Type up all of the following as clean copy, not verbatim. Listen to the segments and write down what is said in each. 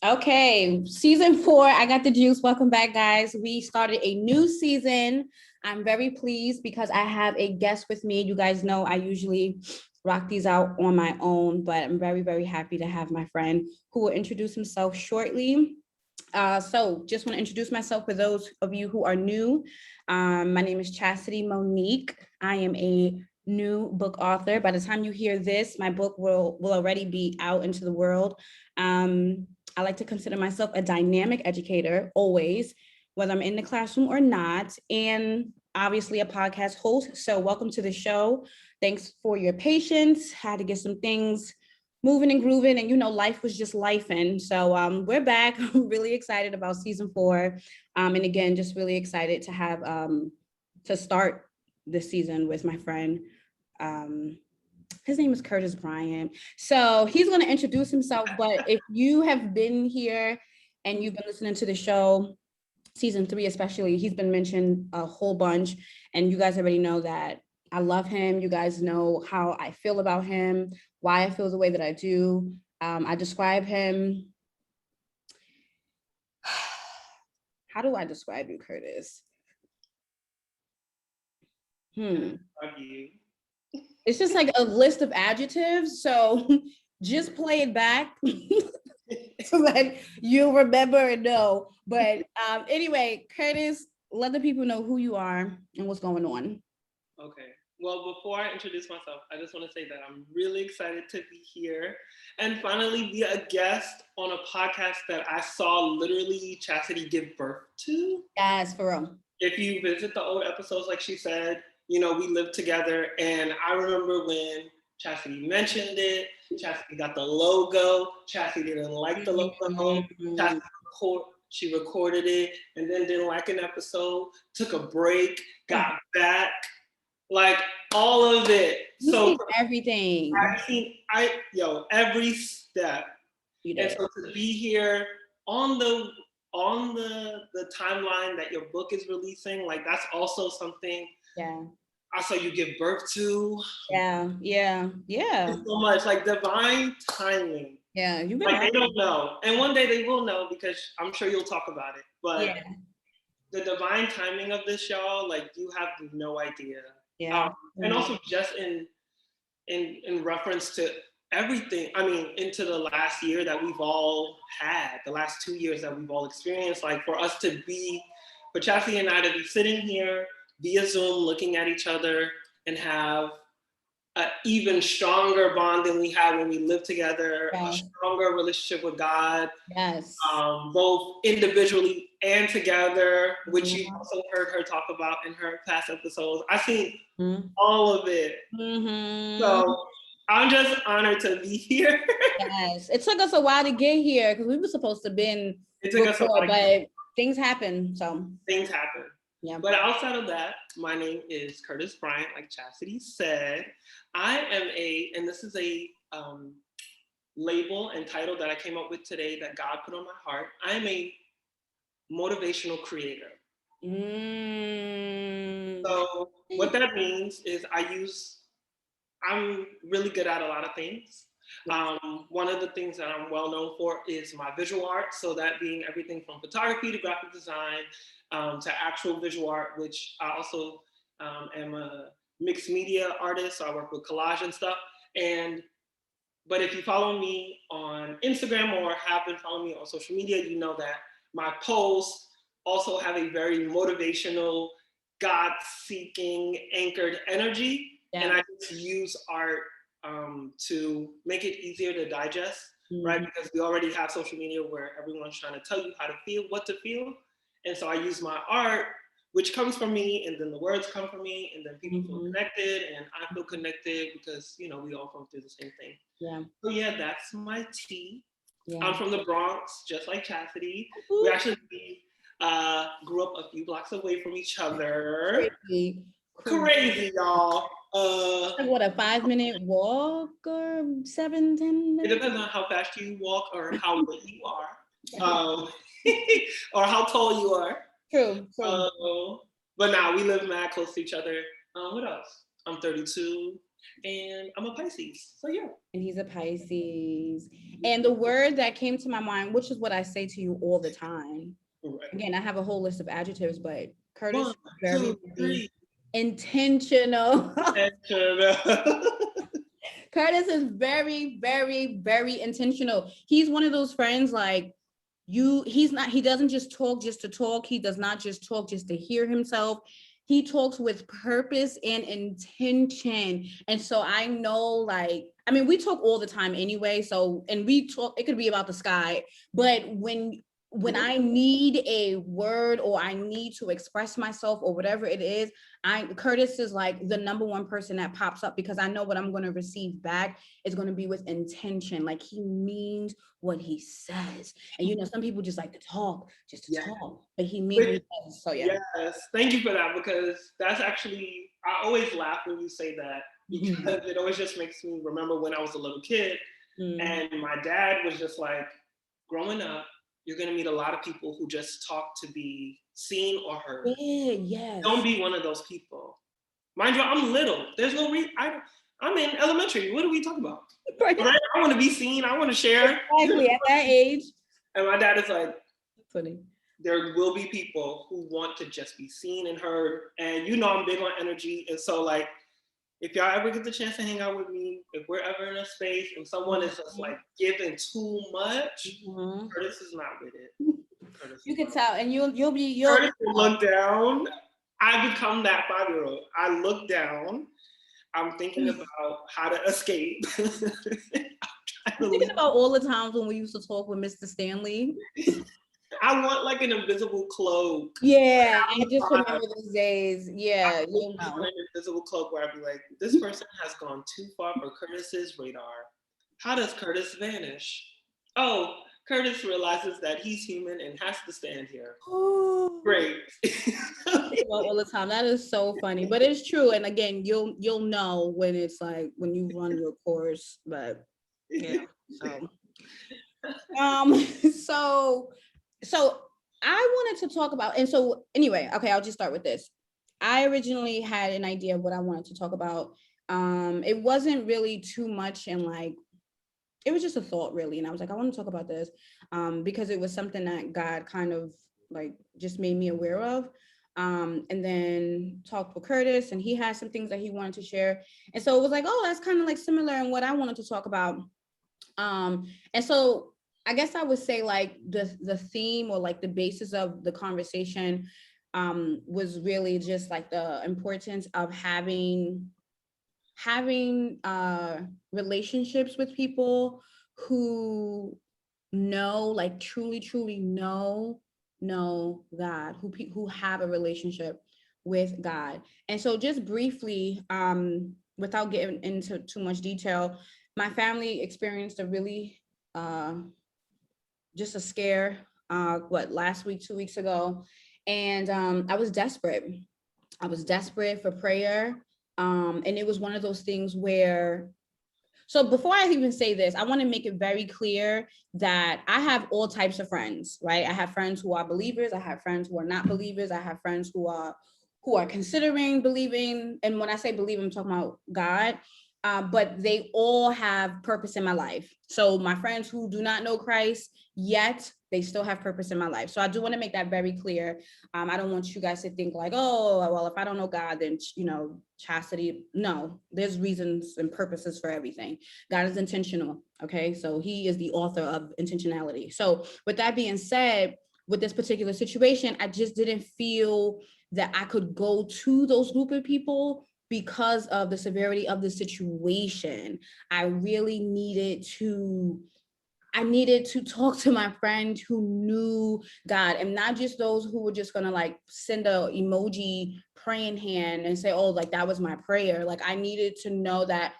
Okay, season 4. I got the juice. Welcome back, guys. We started a new season. I'm very pleased because I have a guest with me. You guys know I usually rock these out on my own, but I'm very, very happy to have my friend who will introduce himself shortly. So just want to introduce myself for those of you who are new. My name is Chasity Monique. I am a new book author. By the time you hear this, my book will already be out into the world. I like to consider myself a dynamic educator always, whether I'm in the classroom or not, and obviously a podcast host. So welcome to the show. Thanks for your patience. Had to get some things moving and grooving, and life was just life. And so we're back. Really excited about season 4. And again, just really excited to have to start this season with my friend. His name is Curtis Bryant. So he's going to introduce himself. But if you have been here and you've been listening to the show, season 3 especially, he's been mentioned a whole bunch. And you guys already know that I love him. You guys know how I feel about him, why I feel the way that I do. I describe him. How do I describe you, Curtis? It's just like a list of adjectives. So just play it back so that you'll remember and know. But anyway, Curtis, let the people know who you are and what's going on. Okay. Well, before I introduce myself, I just want to say that I'm really excited to be here and finally be a guest on a podcast that I saw literally Chasity give birth to. Yes, for real. If you visit the old episodes, like she said, we lived together. And I remember when Chasity mentioned it, Chasity got the logo, Chasity didn't like the logo, she recorded it and then didn't like an episode, took a break, got back, like all of it. So everything. I've seen every step. And so to be here on the timeline that your book is releasing, like that's also something I saw you give birth to. Yeah. So much, like divine timing. Yeah, you like they don't know. And one day they will know because I'm sure you'll talk about it. But the divine timing of this, y'all, like you have no idea. Yeah. And also just in reference to everything, I mean, into the last year that we've all had, the last 2 years that we've all experienced, like for Chasity and I to be sitting here via Zoom looking at each other and have an even stronger bond than we had when we lived together, a stronger relationship with God, both individually and together, which you also heard her talk about in her past episodes. I've seen all of it. So I'm just honored to be here. Yes, it took us a while to get here because we were supposed to be before, but things happen. Things happen. Yeah. But outside of that, my name is Curtis Bryant, like Chasity said. I am and this is a label and title that I came up with today that God put on my heart. I am a motivational creator. So what that means is I'm really good at a lot of things. One of the things that I'm well known for is my visual art. So that being everything from photography to graphic design, to actual visual art, which I also am a mixed media artist. So I work with collage and stuff. But if you follow me on Instagram or have been following me on social media, you know that my posts also have a very motivational, God-seeking, anchored energy. And I just use art to make it easier to digest, right? Because we already have social media where everyone's trying to tell you how to feel, what to feel. And so I use my art, which comes from me, and then the words come from me, and then people feel connected, and I feel connected because, we all come through the same thing. Yeah. So yeah, that's my tea. Yeah. I'm from the Bronx, just like Chasity. We actually grew up a few blocks away from each other. Crazy, y'all. Like what, a 5-minute walk or 7-10 minutes? It depends on how fast you walk or how lit you are. Or how tall you are. True. But now we live mad close to each other. What else? I'm 32. And I'm a Pisces. So yeah. And he's a Pisces. And the word that came to my mind, which is what I say to you all the time. Right. Again, I have a whole list of adjectives, but Curtis 1, is very 2, 3. intentional. Intentional. Curtis is very, very, very intentional. He's one of those friends like he doesn't just talk just to talk. He does not just talk just to hear himself. He talks with purpose and intention. And so I know, like, I mean, we talk all the time anyway. So, and we talk, it could be about the sky, but when I need a word or I need to express myself or whatever it is, Curtis is like the number one person that pops up, because I know what I'm going to receive back is going to be with intention. Like, he means what he says. And you know, some people just like to talk just to talk, but he means what he says. So yeah. Yes, thank you for that, because that's actually, I always laugh when you say that, because it always just makes me remember when I was a little kid, and my dad was just like, growing up, you're going to meet a lot of people who just talk to be seen or heard. Yeah, yes. Don't be one of those people. Mind you, I'm little. There's no reason. I'm in elementary. What are we talking about? Right? I want to be seen. I want to share. Exactly, at that age. And my dad is like, funny. There will be people who want to just be seen and heard. And you know I'm big on energy. And so, like, if y'all ever get the chance to hang out with me, if we're ever in a space and someone is just like giving too much, Curtis is not with it. Curtis you can tell, and you'll Curtis will look down. I become that 5-year-old. I look down. I'm thinking about how to escape. I'm thinking about all the times when we used to talk with Mr. Stanley. I want like an invisible cloak. Yeah, I just remember those days. Yeah, you know. An invisible cloak where I'd be like, this person has gone too far for Curtis's radar. How does Curtis vanish? Oh, Curtis realizes that he's human and has to stand here. Great. All the time. That is so funny, but it's true. And again, you'll know when it's like when you run your course. But yeah, so I wanted to talk about, and so anyway, okay, I'll just start with this. I originally had an idea of what I wanted to talk about. It wasn't really too much, and like, it was just a thought really. And I was like, I want to talk about this because it was something that God kind of like just made me aware of. And then talked with Curtis, and he had some things that he wanted to share. And so it was like, oh, that's kind of like similar in what I wanted to talk about. And so I guess I would say like the theme or like the basis of the conversation was really just like the importance of having relationships with people who know, like truly know God, who have a relationship with God. And so just briefly, without getting into too much detail, my family experienced a really just a scare last week, 2 weeks ago. And I was desperate for prayer. And it was one of those things where, so before I even say this, I want to make it very clear that I have all types of friends, right? I have friends who are believers. I have friends who are not believers. I have friends who are considering believing. And when I say believe, I'm talking about God. But they all have purpose in my life. So my friends who do not know Christ yet, they still have purpose in my life. So I do want to make that very clear. I don't want you guys to think like, oh, well, if I don't know God, then, you know, chastity. No, there's reasons and purposes for everything. God is intentional. Okay. So he is the author of intentionality. So with that being said, with this particular situation, I just didn't feel that I could go to those group of people because of the severity of the situation. I really needed to talk to my friend who knew God, and not just those who were just gonna like send a emoji praying hand and say, oh, like that was my prayer. Like I needed to know that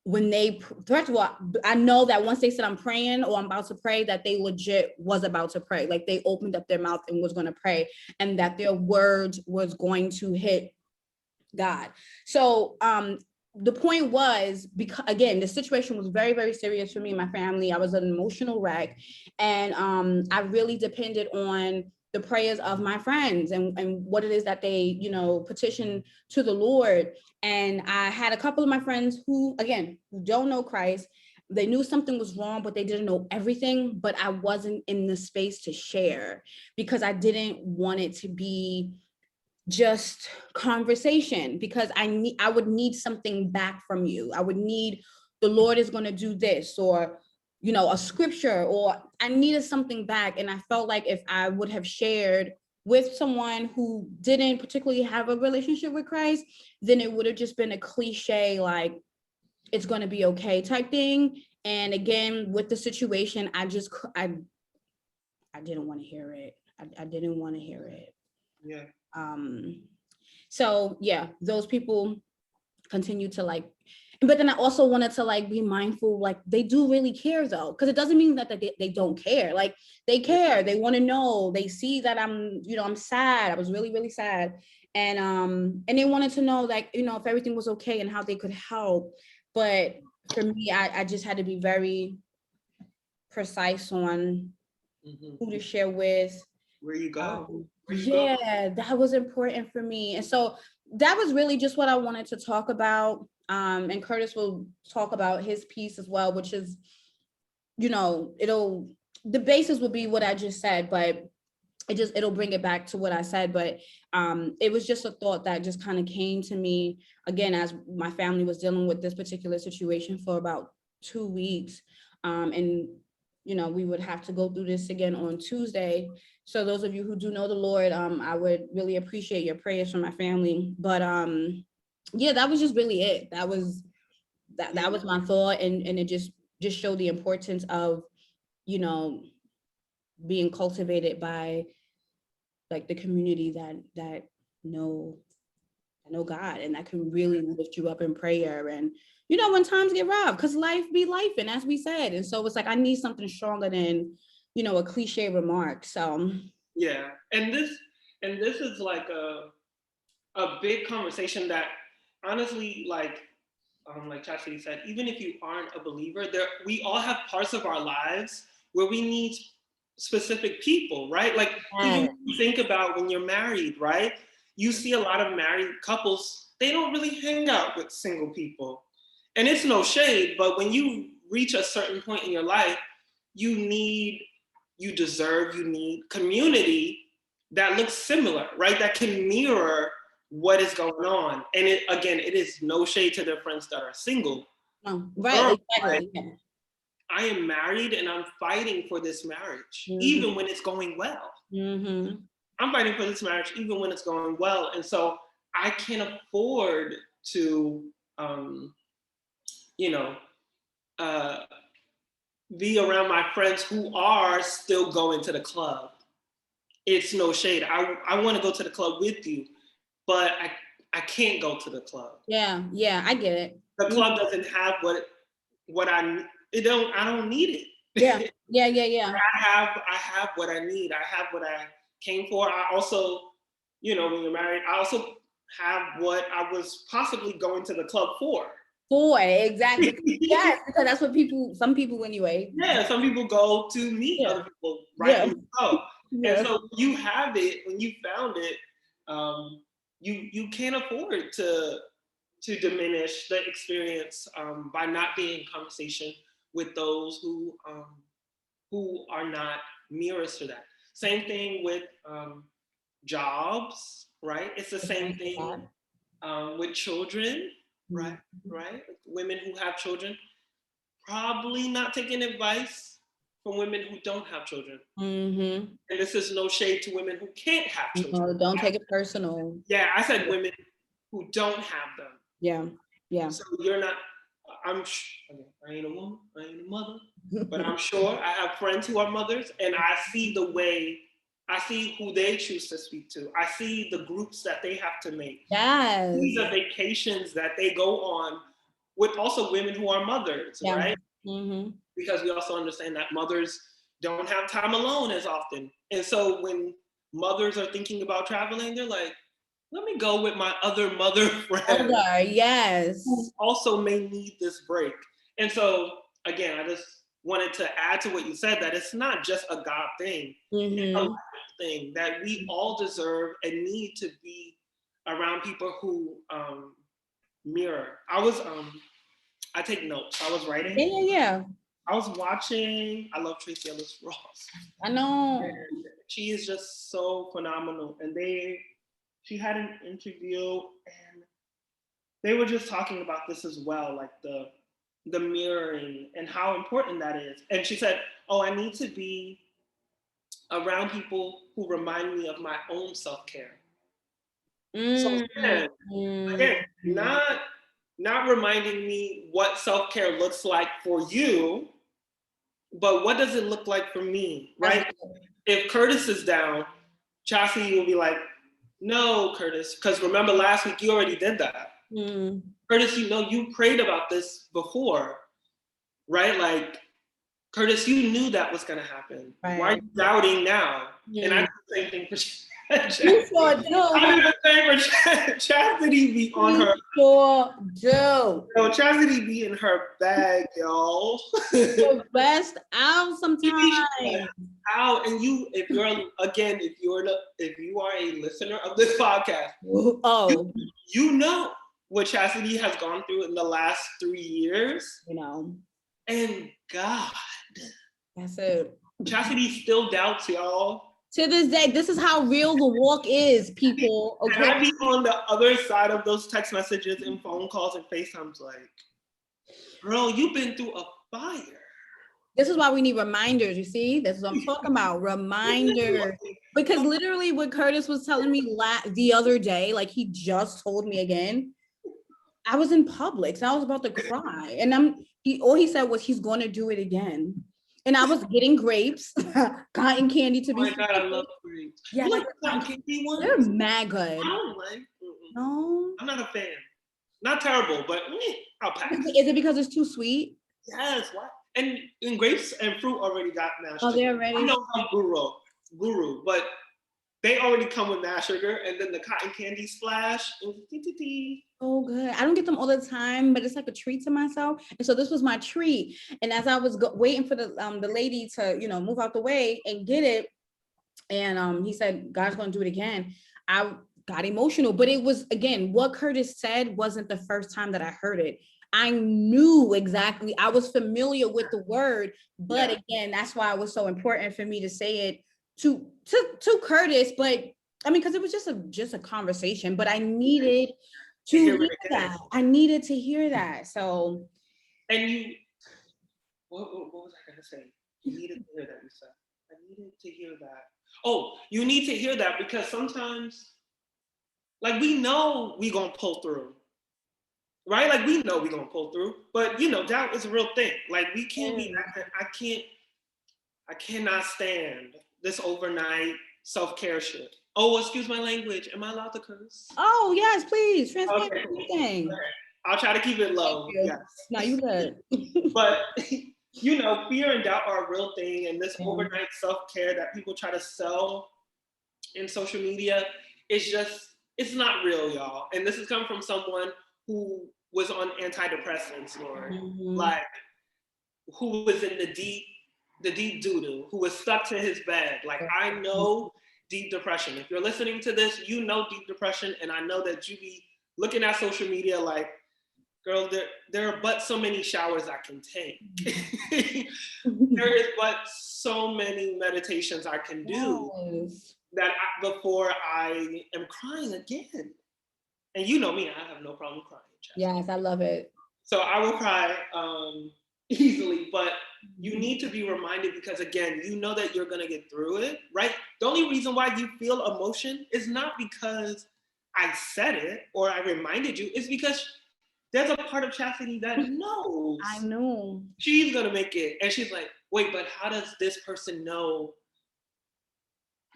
when they, first of all, I know that once they said I'm praying or I'm about to pray, that they legit was about to pray. Like they opened up their mouth and was gonna pray, and that their words was going to hit God. So the point was, because again, the situation was very, very serious for me and my family. I was an emotional wreck, and I really depended on the prayers of my friends and what it is that they, you know, petition to the Lord. And I had a couple of my friends who, again, who don't know Christ. They knew something was wrong, but they didn't know everything. But I wasn't in the space to share because I didn't want it to be just conversation, because I would need something back from you. I would need, the Lord is going to do this, or, you know, a scripture, or I needed something back. And I felt like if I would have shared with someone who didn't particularly have a relationship with Christ, then it would have just been a cliche, like, it's going to be okay type thing. And again, with the situation, I didn't want to hear it. I didn't want to hear it. Yeah. So yeah, those people continue to like, but then I also wanted to like be mindful, like they do really care though, because it doesn't mean that they don't care. Like they care, they want to know, they see that I'm, you know, I'm sad. I was really, really sad. And they wanted to know, like, you know, if everything was okay and how they could help. But for me, I just had to be very precise on who to share with, where you go. That was important for me. And so that was really just what I wanted to talk about. And Curtis will talk about his piece as well, which is, you know, the basis will be what I just said, but it'll bring it back to what I said. But it was just a thought that just kind of came to me again, as my family was dealing with this particular situation for about 2 weeks. And you know, we would have to go through this again on Tuesday. So those of you who do know the Lord, I would really appreciate your prayers for my family. But yeah, that was just really it. That was my thought. And it just showed the importance of, you know, being cultivated by like the community that know God, and that can really lift you up in prayer. And you know, when times get rough, because life be life, and as we said, and so it's like I need something stronger than, you know, a cliche remark. So yeah, and this is like a big conversation that honestly, like Chasity said, even if you aren't a believer, we all have parts of our lives where we need specific people, right? Like even you think about when you're married, right? You see a lot of married couples, they don't really hang out with single people. And it's no shade, but when you reach a certain point in your life, you need community that looks similar, right? That can mirror what is going on. And it is no shade to their friends that are single. Right, exactly. Yeah. I am married and I'm fighting for this marriage, even when it's going well. I'm fighting for this marriage, even when it's going well. And so I can't afford to, be around my friends who are still going to the club. It's no shade. I want to go to the club with you, but I can't go to the club. Yeah, I get it. The club doesn't have what I don't need it. Yeah. I have what I need. I have what I came for. I also, when you're married, I also have what I was possibly going to the club for. Exactly. Yes, because that's what some people anyway. Yeah, some people go to meet other people, right? So. Yeah. And so you have it when you found it. You can't afford to diminish the experience by not being in conversation with those who are not mirrors to that. Same thing with jobs, right? It's the same thing with children, right? Right? Women who have children, probably not taking advice from women who don't have children. And this is no shade to women who can't have children. No, don't take it personal. Yeah, I said women who don't have them. Yeah. So you're not, I ain't a woman, I ain't a mother, but I'm sure I have friends who are mothers, and I see who they choose to speak to. I see the groups that they have to make. Yes. These are vacations that they go on with also women who are mothers, right? Because we also understand that mothers don't have time alone as often. And so when mothers are thinking about traveling, they're like, let me go with my other mother friend. Yes. Who also may need this break. And so, again, wanted to add to what you said, that it's not just a God thing, it's a life thing, that we all deserve and need to be around people who mirror. I take notes. I was writing. Yeah. I was watching. I love Tracy Ellis Ross. I know. And she is just so phenomenal. And she had an interview, and they were just talking about this as well, like the mirroring and how important that is. And she said, "Oh, I need to be around people who remind me of my own self-care." So again, not reminding me what self-care looks like for you, but what does it look like for me, right? If Curtis is down, Chasity will be like, "No, Curtis, because remember last week you already did that. Curtis, you prayed about this before, right? Like, Curtis, you knew that was gonna happen. Right. Why are you doubting now?" And I do the same thing for Chastity. I do the same for Chastity. Be on her. Sure do. No, Chastity be in her bag, y'all. The best out sometimes. Out, and if you are a listener of this podcast, you know what Chastity has gone through in the last 3 years. And God, that's it. Chastity still doubts, y'all. To this day, this is how real the walk is, people. Okay. And I be on the other side of those text messages and phone calls and FaceTimes like, "Girl, you've been through a fire." This is why we need reminders, you see? This is what I'm talking about, reminders. Because literally what Curtis was telling me the other day, like he just told me again, I was in Publix and I was about to cry. And all he said was he's going to do it again. And I was getting grapes, cotton candy to be. Oh my God, I love grapes. Yeah, you like the cotton candy ones? They're mad good. I don't like. No, I'm not a fan. Not terrible, but I'll pass. Is it because it's too sweet? Yes. What? And grapes and fruit already got mashed. Oh, they're ready. I know I'm guru, but they already come with mashed sugar, and then the cotton candy splash. Oh, good. I don't get them all the time, but it's like a treat to myself. And so this was my treat. And as I was waiting for the lady to, move out the way and get it, and he said, "God's going to do it again," I got emotional. But it was, again, what Curtis said wasn't the first time that I heard it. I knew exactly. I was familiar with the word, but again, that's why it was so important for me to say it to Curtis. But I mean, because it was just a conversation, but I needed to hear that. I needed to hear that. So, and what was I gonna say? You needed to hear that. You said, I needed to hear that. Oh, you need to hear that because sometimes, like, we know we gonna pull through, right? Like, we know we gonna pull through, but doubt is a real thing. Like, we can't be. I cannot stand this overnight self-care shit. Oh, excuse my language. Am I allowed to curse? Oh, yes, please. Transparent. Okay. I'll try to keep it low. Yes. No, you good. But, fear and doubt are a real thing. And this overnight self-care that people try to sell in social media it's not real, y'all. And this is coming from someone who was on antidepressants, Lord. Like, who was in the deep doo-doo, who was stuck to his bed. Like, I know deep depression. If you're listening to this, you know deep depression, and I know that you be looking at social media like, girl, there are but so many showers I can take. There is but so many meditations I can do before I am crying again. And you know me, I have no problem crying. Yes, I love it. So I will cry easily, but you need to be reminded because, again, you know that you're going to get through it, right? The only reason why you feel emotion is not because I said it or I reminded you. It's because there's a part of Chastity that knows. I know. She's going to make it. And she's like, wait, but how does this person know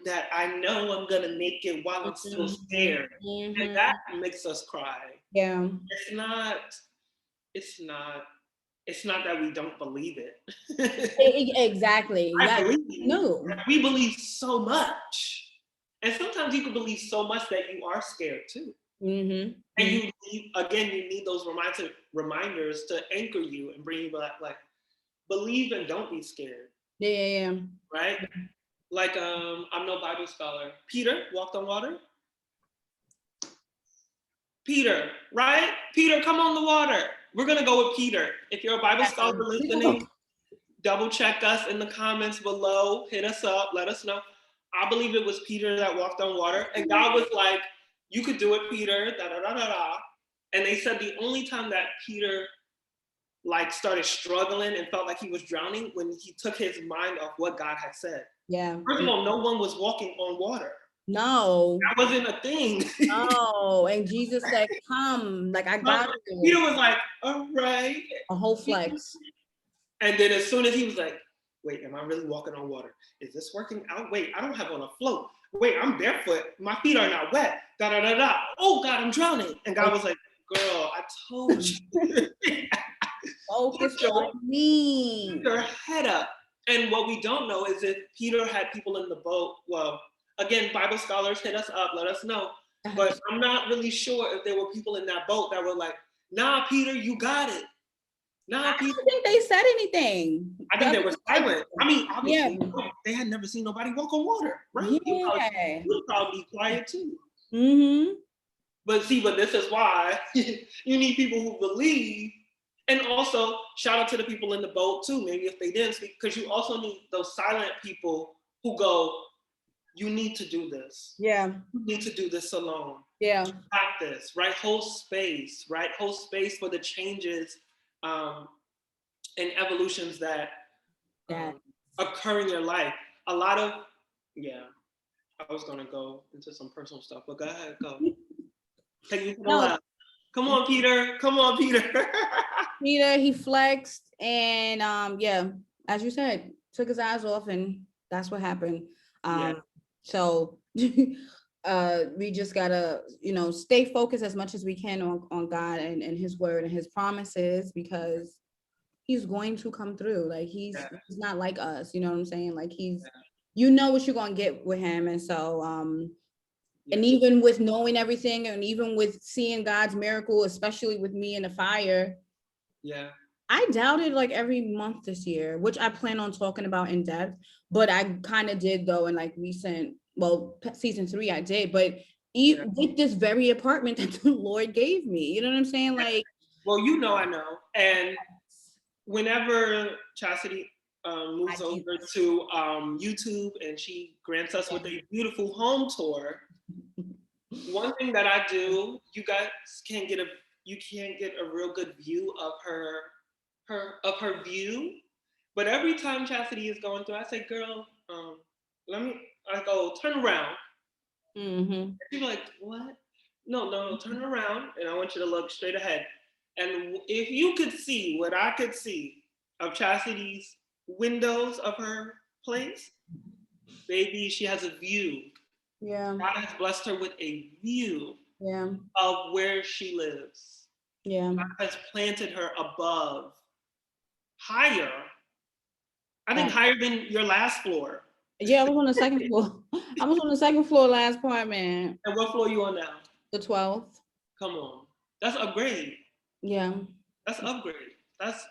that I know I'm going to make it while I'm still scared? And that makes us cry. Yeah. It's not that we don't believe it. Exactly. I believe. No. We believe so much. And sometimes you can believe so much that you are scared too. And you need those reminders to anchor you and bring you back, like, believe and don't be scared. Yeah. Right? Like, I'm no Bible scholar. Peter walked on water. Peter, right? Peter, come on the water. We're going to go with Peter. If you're a Bible scholar listening, double check us in the comments below. Hit us up. Let us know. I believe it was Peter that walked on water. And God was like, you could do it, Peter. Da, da, da, da, da. And they said the only time that Peter like started struggling and felt like he was drowning when he took his mind off what God had said. Yeah. First of all, no one was walking on water. No. That wasn't a thing. No. And Jesus said, come, like I got you. Peter was like, all right. A whole flex. And then as soon as he was like, wait, am I really walking on water? Is this working out? Wait, I don't have on a float. Wait, I'm barefoot. My feet are not wet. Da da da da. Oh God, I'm drowning. And God was like, girl, I told you. Focus on me. Put your head up. And what we don't know is if Peter had people in the boat. Well, again, Bible scholars, hit us up, let us know. But I'm not really sure if there were people in that boat that were like, nah, Peter, you got it. Nah, I Peter. don't think they said anything. I think they were silent. I mean, obviously, yeah. They had never seen nobody walk on water, right? Yeah. You would probably be quiet too. Mm-hmm. But see, but this is why you need people who believe. And also, shout out to the people in the boat too, maybe if they didn't speak, because you also need those silent people who go, you need to do this. Yeah. You need to do this alone. Yeah. Practice, right? Hold space, right? Hold space for the changes and evolutions that occur in your life. A lot of, I was gonna go into some personal stuff, but go ahead, go. Take me to the left. Come on, Peter. Come on, Peter. Peter, he flexed and as you said, took his eyes off and that's what happened. So we just gotta, stay focused as much as we can on God and his word and his promises, because he's going to come through. Like he's not like us, you know what I'm saying? Like he's you know what you're gonna get with him. And so and even with knowing everything and even with seeing God's miracle, especially with me in the fire, I doubted like every month this year, which I plan on talking about in depth, but I kind of did though in like recent, season 3 I did, but with this very apartment that the Lord gave me, you know what I'm saying? Like, well, I know. And whenever Chasity moves over to YouTube and she grants us with a beautiful home tour, one thing that I do, you guys can't get a real good view of her view. But every time Chasity is going through, I say, girl, I go, turn around. Mm-hmm. And she's like, what? No, turn around. And I want you to look straight ahead. And if you could see what I could see of Chastity's windows of her place, baby, she has a view. Yeah. God has blessed her with a view of where she lives. Yeah. God has planted her above, higher. I think higher than your last floor. Yeah, I was on the second floor. I was on the second floor last apartment. And what floor are you on now? The 12th. Come on. That's upgrade. Yeah. That's upgrade. That's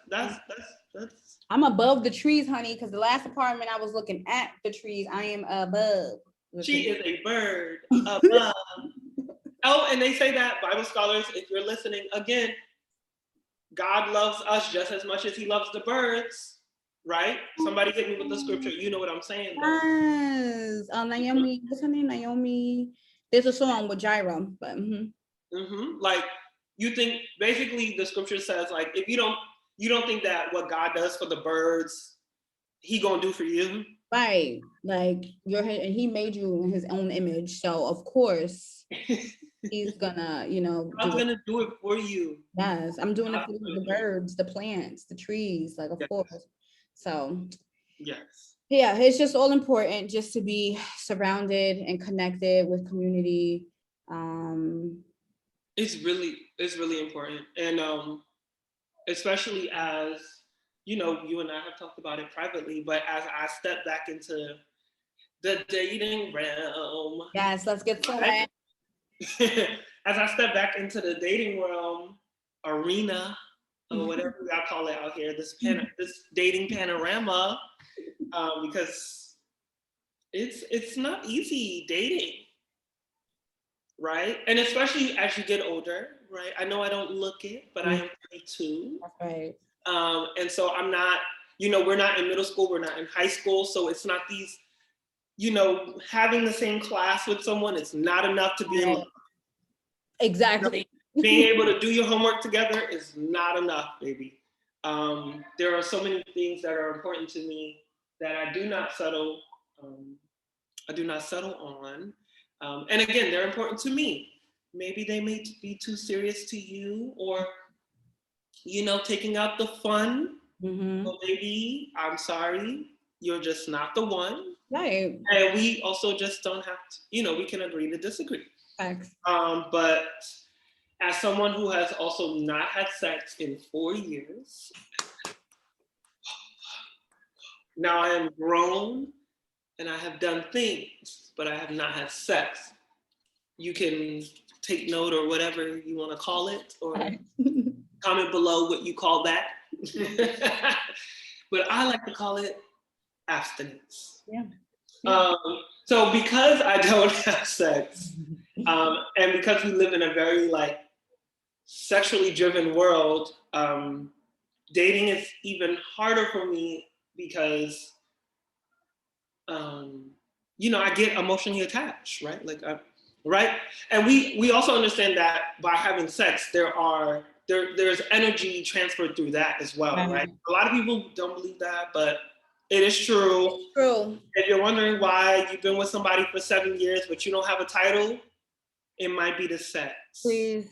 I'm above the trees, honey, because the last apartment I was looking at the trees. I am above. She is a bird above. Oh, and they say that, Bible scholars, if you're listening, again, God loves us just as much as he loves the birds, right? Somebody hit me with the scripture. You know what I'm saying? Yes. Naomi, what's her name? Naomi. There's a song with Gyra, but like you think basically the scripture says like if you don't think that what God does for the birds, he gonna do for you. Right. Like and he made you in his own image. So of course he's gonna, I'm gonna do it for you. Yes, I'm doing it for the birds, the plants, the trees, like of course. So yes. Yeah, it's just all important just to be surrounded and connected with community. It's really important. And especially as you and I have talked about it privately, but as I step back into the dating realm. Yes, let's get to it. As I step back into the dating realm arena, or whatever y'all call it out here, this dating panorama, because it's not easy dating, right? And especially as you get older, right? I know I don't look it, but I am 32. That's right. And so I'm not, we're not in middle school, we're not in high school, so it's not these, having the same class with someone is not enough to be in love. Exactly. Being able to do your homework together is not enough, baby. There are so many things that are important to me that I do not settle. On. And again, they're important to me. Maybe they may be too serious to you, or taking out the fun. Well, maybe I'm sorry, you're just not the one. Right. And we also just don't have to. We can agree to disagree. Thanks. But as someone who has also not had sex in 4 years, now I am grown and I have done things, but I have not had sex. You can take note or whatever you want to call it, or comment below what you call that. But I like to call it abstinence. Yeah. So because I don't have sex, and because we live in a very sexually driven world, dating is even harder for me because, I get emotionally attached, right? Right? And we also understand that by having sex, there's energy transferred through that as well, right? A lot of people don't believe that, but it is true. It's true. If you're wondering why you've been with somebody for 7 years, but you don't have a title, it might be the sex. Please.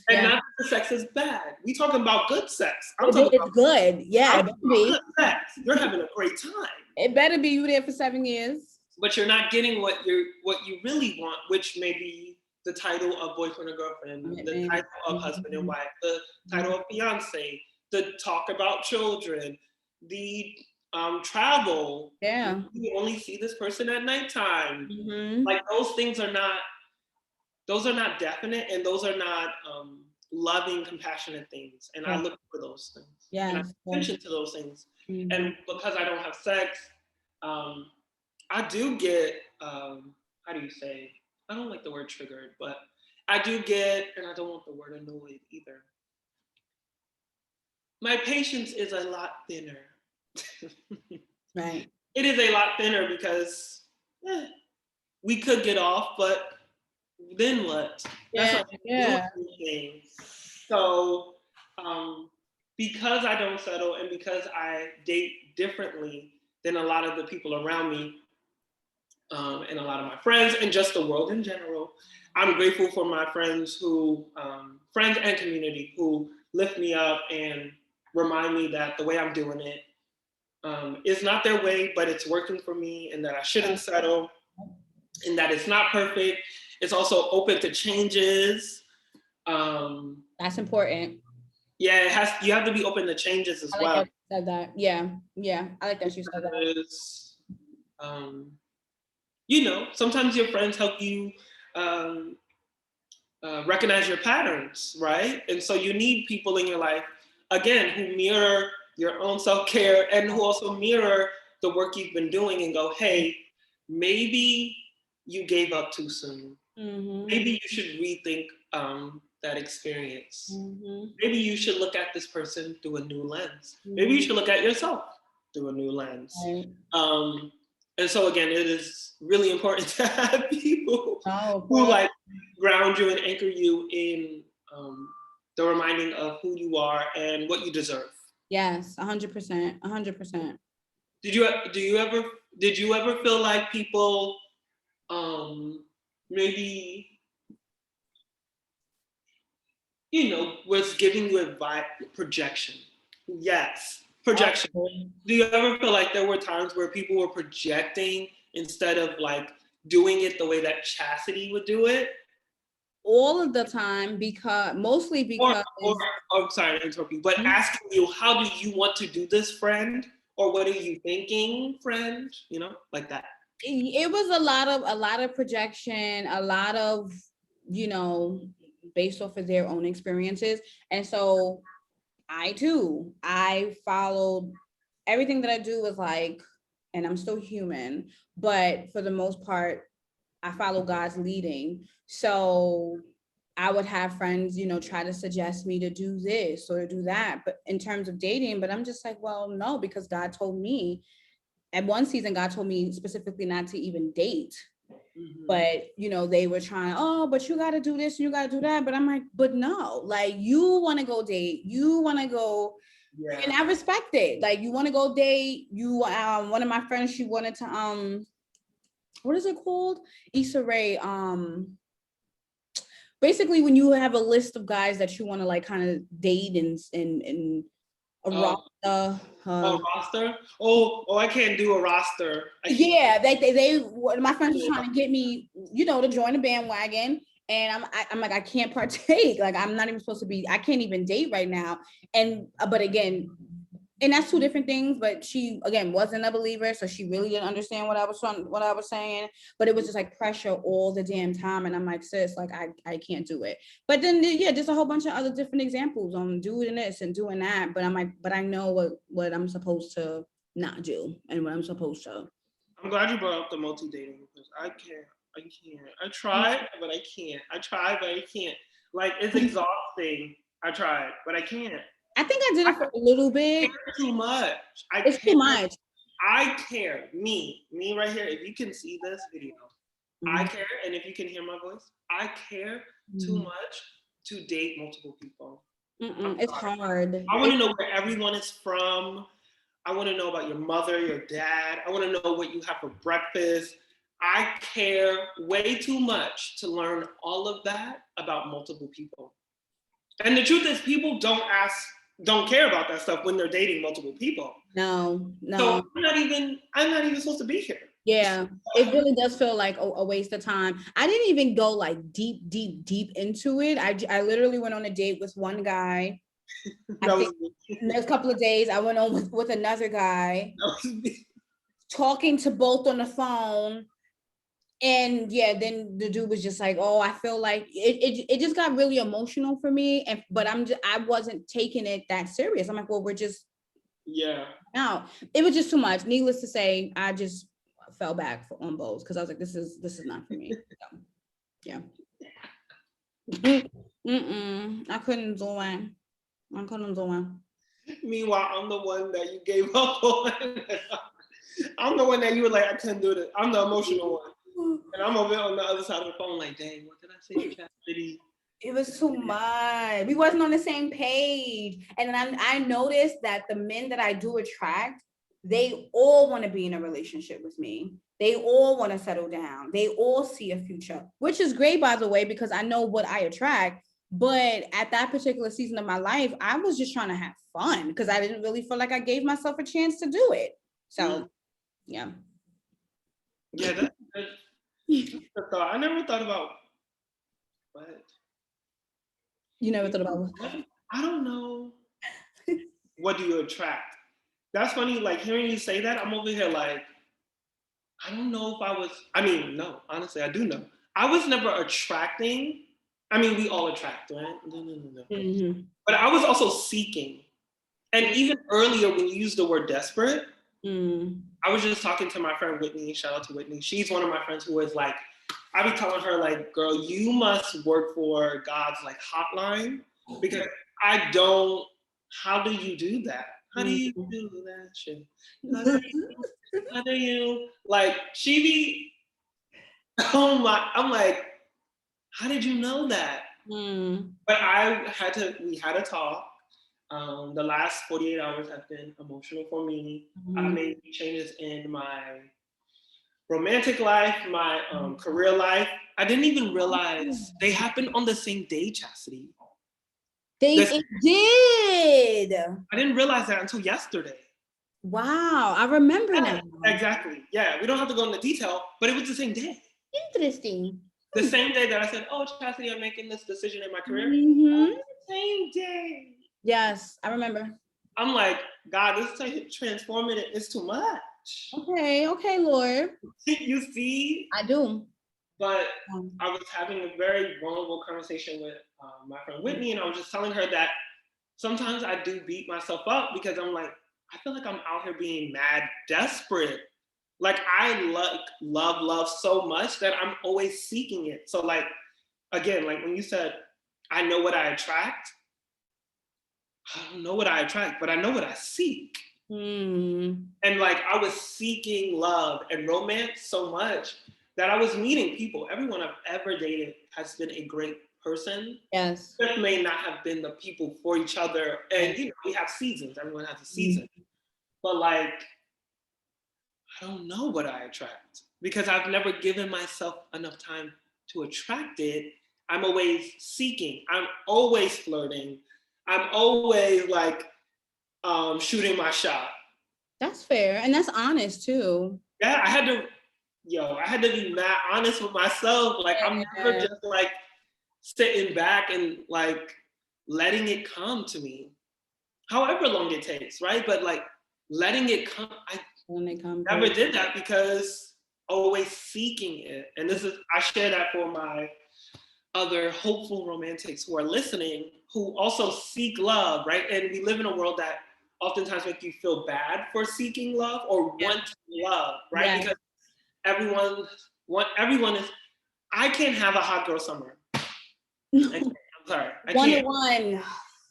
And not that the sex is bad. We talking about good sex. It's good. Yeah, it better be. Good sex. You're having a great time. It better be you there for 7 years. But you're not getting what you really want, which may be the title of boyfriend or girlfriend, the title of husband and wife, the title of fiance, the talk about children, the travel. Yeah. You only see this person at nighttime. Those things are not. Those are not definite, and those are not loving, compassionate things. And I look for those things. And I pay attention to those things. And because I don't have sex, I do get, how do you say? I don't like the word triggered, but I do get, and I don't want the word annoyed either. My patience is a lot thinner. Right. It is a lot thinner because we could get off, but then what? That's thing. So because I don't settle and because I date differently than a lot of the people around me, and a lot of my friends and just the world in general, I'm grateful for my friends and community who lift me up and remind me that the way I'm doing it is not their way, but it's working for me, and that I shouldn't settle, and that it's not perfect. It's also open to changes. That's important. Yeah, you have to be open to changes as well. That you said that. Yeah. I like that you said that. Sometimes your friends help you recognize your patterns, right? And so you need people in your life, again, who mirror your own self-care and who also mirror the work you've been doing and go, hey, maybe you gave up too soon. Maybe you should rethink that experience. Maybe you should look at this person through a new lens. Maybe you should look at yourself through a new lens. And so again, it is really important to have people who ground you and anchor you in the reminding of who you are and what you deserve. Yes, 100%, 100%. Did you ever feel like people maybe was giving you advice, projection? Yes, projection. Do you ever feel like there were times where people were projecting instead of doing it the way that Chasity would do it? All of the time, mostly because. I'm sorry to interrupt you, but asking you, how do you want to do this, friend? Or what are you thinking, friend? Like that. It was a lot of projection, a lot of, based off of their own experiences. And so I too. I followed everything that I do is like, and I'm still human, but for the most part, I follow God's leading. So I would have friends, try to suggest me to do this or do that, but in terms of dating, but I'm just like, well, no, because God told me at one season, God told me specifically not to even date. But they were trying, oh, but you got to do this, you got to do that. But I'm like, but no, like you want to go date, you want to go, and I respect it. Like you want to go date. You, one of my friends, she wanted to, what is it called? Issa Rae. Basically, when you have a list of guys that you want to like kind of date and a roster. Roster? Oh, I can't do a roster. Yeah, my friends were trying to get me, to join the bandwagon. And I'm like, I can't partake. Like, I'm not even supposed to be, I can't even date right now. But again, and that's two different things, but she, again, wasn't a believer. So she really didn't understand what I was saying, but it was just like pressure all the damn time. And I'm like, sis, like, I can't do it. But then, yeah, just a whole bunch of other different examples on doing this and doing that. But I'm like, but I know what I'm supposed to not do and what I'm supposed to. I'm glad you brought up the multi-dating because I can't. I tried, but I can't. I tried, but I can't. Like, it's exhausting. I tried, but I can't. I think I did it for a little bit. Too much. It's too much. I care. Me right here. If you can see this video, I care. And if you can hear my voice, I care too much to date multiple people. It's hard. I want to know where everyone is from. I want to know about your mother, your dad. I want to know what you have for breakfast. I care way too much to learn all of that about multiple people. And the truth is, people don't care about that stuff when they're dating multiple people. No. So I'm not even supposed to be here. Yeah, it really does feel like a waste of time. I didn't even go like deep into it. I literally went on a date with one guy. I think next couple of days I went on with another guy, talking to both on the phone. And yeah, then the dude was just like, oh, I feel like it just got really emotional for me. But I wasn't taking it that serious. I'm like, well, we're just, no, it was just too much. Needless to say, I just fell back on both because I was like, this is not for me. So, yeah. I couldn't do it. Meanwhile, I'm the one that you gave up on. I'm the one that you were like, I couldn't do it. I'm the emotional one. And I'm over on the other side of the phone like, dang, what did I say to Chasity? It was too much. We wasn't on the same page. And then I noticed that the men that I do attract, they all want to be in a relationship with me. They all want to settle down. They all see a future, which is great, by the way, because I know what I attract. But at that particular season of my life, I was just trying to have fun because I didn't really feel like I gave myself a chance to do it. So, yeah. Yeah, that's the thought. I never thought about what. You never thought about what? I don't know. What do you attract? That's funny. Like hearing you say that, I'm over here like, I don't know if I was. I mean, no, honestly, I do know. I was never attracting. I mean, we all attract, right? No. But I was also seeking. And even earlier, when you used the word desperate, I was just talking to my friend Whitney. Shout out to Whitney. She's one of my friends who is like, I be telling her like, girl, you must work for God's like hotline because I don't. How do you do that? How do you do that shit? How do you like? She be. Oh my! I'm like, how did you know that? But we had a talk. The last 48 hours have been emotional for me. I made changes in my romantic life, my career life. I didn't even realize they happened on the same day, Chasity. It did. I didn't realize that until yesterday. Wow, I remember now. Exactly. Yeah, we don't have to go into detail, but it was the same day. Interesting. The same day that I said, oh, Chasity, I'm making this decision in my career. Same day. Yes, I remember. I'm like, God, this is transformative. It's too much. Okay, Lord. You see? I do. But I was having a very vulnerable conversation with my friend Whitney, and I was just telling her that sometimes I do beat myself up because I'm like, I feel like I'm out here being mad desperate. Like I love so much that I'm always seeking it. So like, again, like when you said, I know what I attract, I don't know what I attract, but I know what I seek. And like I was seeking love and romance so much that I was meeting people. Everyone I've ever dated has been a great person. Yes. Just may not have been the people for each other. And you know, we have seasons. Everyone has a season. But like, I don't know what I attract because I've never given myself enough time to attract it. I'm always seeking. I'm always flirting. I'm always like shooting my shot. That's fair. And that's honest too. Yeah, I had to be mad honest with myself. Like I'm never just like sitting back and like letting it come to me, however long it takes, right? But like letting it come, I never did that because always seeking it. And I share that for my other hopeful romantics who are listening, who also seek love, right? And we live in a world that oftentimes makes you feel bad for seeking love or want love, right? Because everyone is, I can't have a hot girl summer. I'm sorry. I can't. One.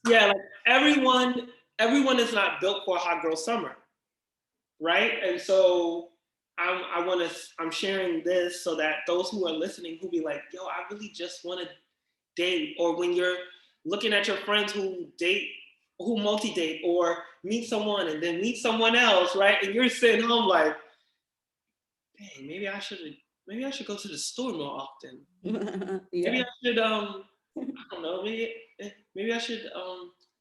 Yeah, like everyone is not built for a hot girl summer, right? And so I'm sharing this so that those who are listening who be like, yo, I really just want to date, or when you're looking at your friends who multi-date or meet someone and then meet someone else, right? And you're sitting home like, dang, maybe I should go to the store more often. Maybe I should I don't know, maybe I should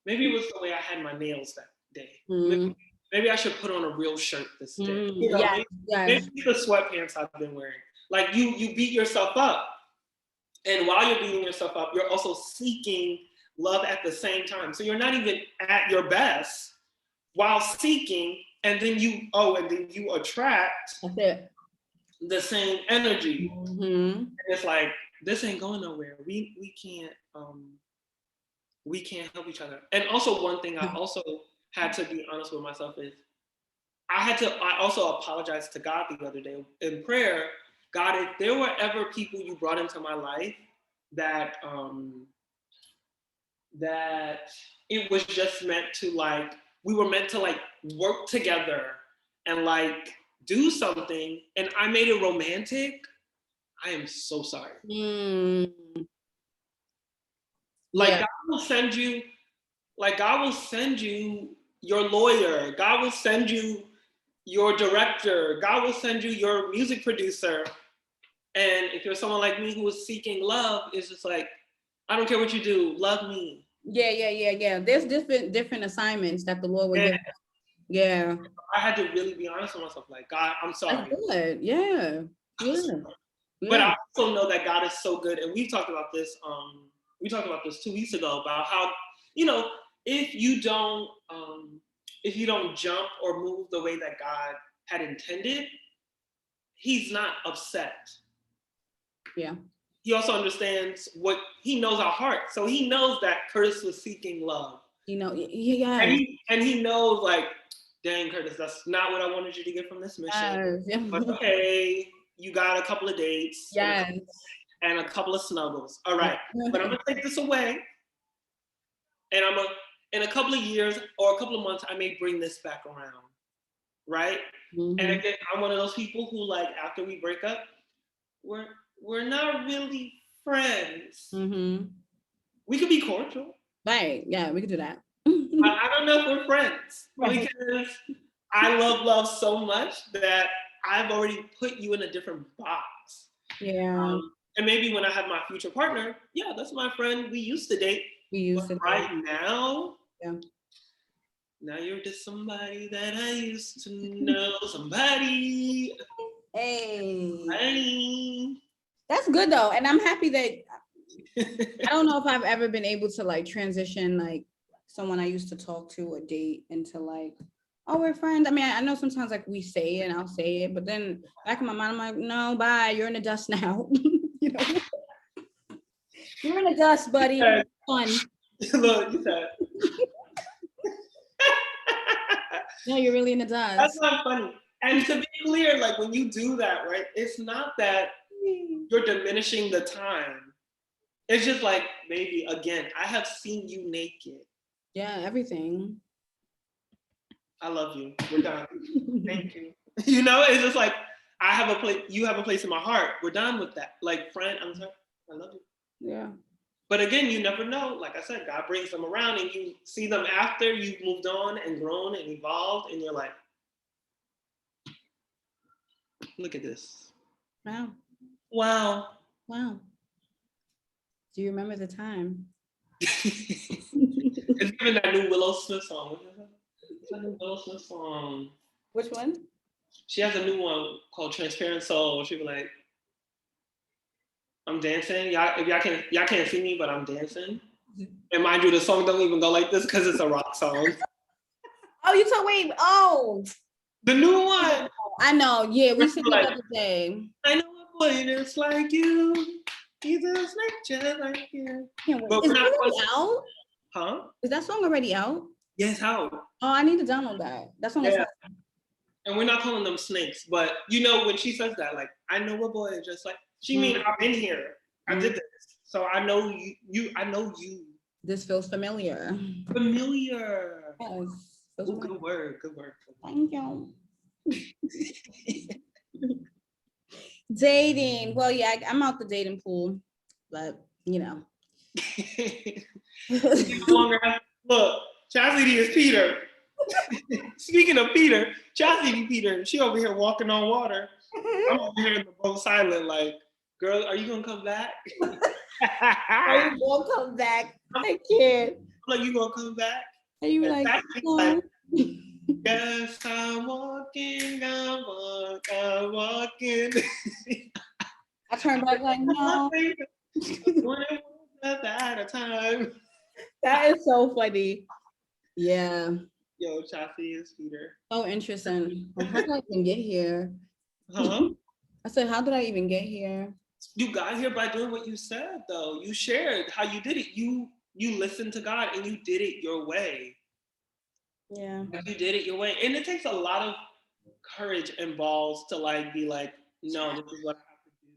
maybe it was the way I had my nails that day. Maybe I should put on a real shirt this day. You know, maybe the sweatpants I've been wearing. Like you beat yourself up. And while you're beating yourself up, you're also seeking love at the same time. So you're not even at your best while seeking, and then you attract the same energy. And it's like, this ain't going nowhere. We can't help each other. And also one thing I also had to be honest with myself is I also apologized to God the other day in prayer. God, if there were ever people you brought into my life that it was just meant to like, we were meant to like work together and like do something, and I made it romantic, I am so sorry. Like God will send you your lawyer, God will send you your director, God will send you your music producer. And if you're someone like me who is seeking love, it's just like, I don't care what you do, love me. Yeah. There's different assignments that the Lord would give us. Yeah. I had to really be honest with myself, like, God, I'm sorry. That's good. Yeah. But I also know that God is so good, and we talked about this 2 weeks ago about how, you know, if you don't jump or move the way that God had intended, he's not upset. Yeah. He also understands he knows our heart. So he knows that Curtis was seeking love. And he knows, like, dang, Curtis, that's not what I wanted you to get from this mission. But okay, you got a couple of dates. And a couple of snuggles. All right. But I'm going to take this away. And in a couple of years or a couple of months, I may bring this back around. Right? And again, I'm one of those people who, like, after we break up, we're not really friends. We could be cordial. Right. Yeah, we could do that. I don't know if we're friends. Right. Because I love so much that I've already put you in a different box. Yeah. And maybe when I have my future partner, yeah, that's my friend. We used to date. Right now, now you're just somebody that I used to know. Somebody. Hey. That's good though. And I'm happy that I don't know if I've ever been able to like transition like someone I used to talk to or date into like, oh, we're friends. I mean, I know sometimes like we say it and I'll say it, but then back in my mind, I'm like, no, bye. You're in the dust now. You know, you're in the dust, buddy. Fun. Look, you said, No, you're really in the dust. That's not funny. And to be clear, like when you do that, right, it's not that you're diminishing the time. It's just like, baby, again, I have seen you naked. Yeah, everything. I love you. We're done. Thank you. You know, it's just like, I have a place, you have a place in my heart. We're done with that. Like, friend, I'm sorry, I love you. Yeah. But again, you never know. Like I said, God brings them around and you see them after you've moved on and grown and evolved, and you're like, look at this. Wow. Wow. Wow. Do you remember the time? It's giving that new Willow Smith song. What's that new Willow Smith song? Which one? She has a new one called Transparent Soul. She be like, I'm dancing. Y'all, if y'all can't see me, but I'm dancing. And mind you, the song don't even go like this because it's a rock song. Oh, you told wait. Oh, The new one. I know. Yeah, we seen it Like, the other day. I know a boy that's like you. He's a snake just like you. But Is we're it not already out? Huh? Is that song already out? Yes, how? Oh, I need to download that. That song is Yeah. And we're not calling them snakes, but you know when she says that, like, I know a boy just like she mean I'm in here. I did this. So I know you I know you. This feels familiar. Familiar. Yes. Ooh, good word, good word. Thank you. Dating. Well, yeah, I'm out the dating pool, but you know. You no longer have, look, Chasity is Peter. Speaking of Peter, Chasity Peter, she over here walking on water. I'm over here in the boat silent, like, girl, are you gonna come back? Are you gonna come back? I can't. I'm like, you gonna come back? And you were like, no. Yes, I'm walking. I turned back like, no. At a time. That is so funny. Yeah. Yo, Chasity is Peter. So interesting. Well, how did I even get here? Huh? I said, how did I even get here? You got here by doing what you said, though. You shared how you did it. You listened to God and you did it your way. Yeah. You did it your way. And it takes a lot of courage and balls to like be like, no, this is what I have to do.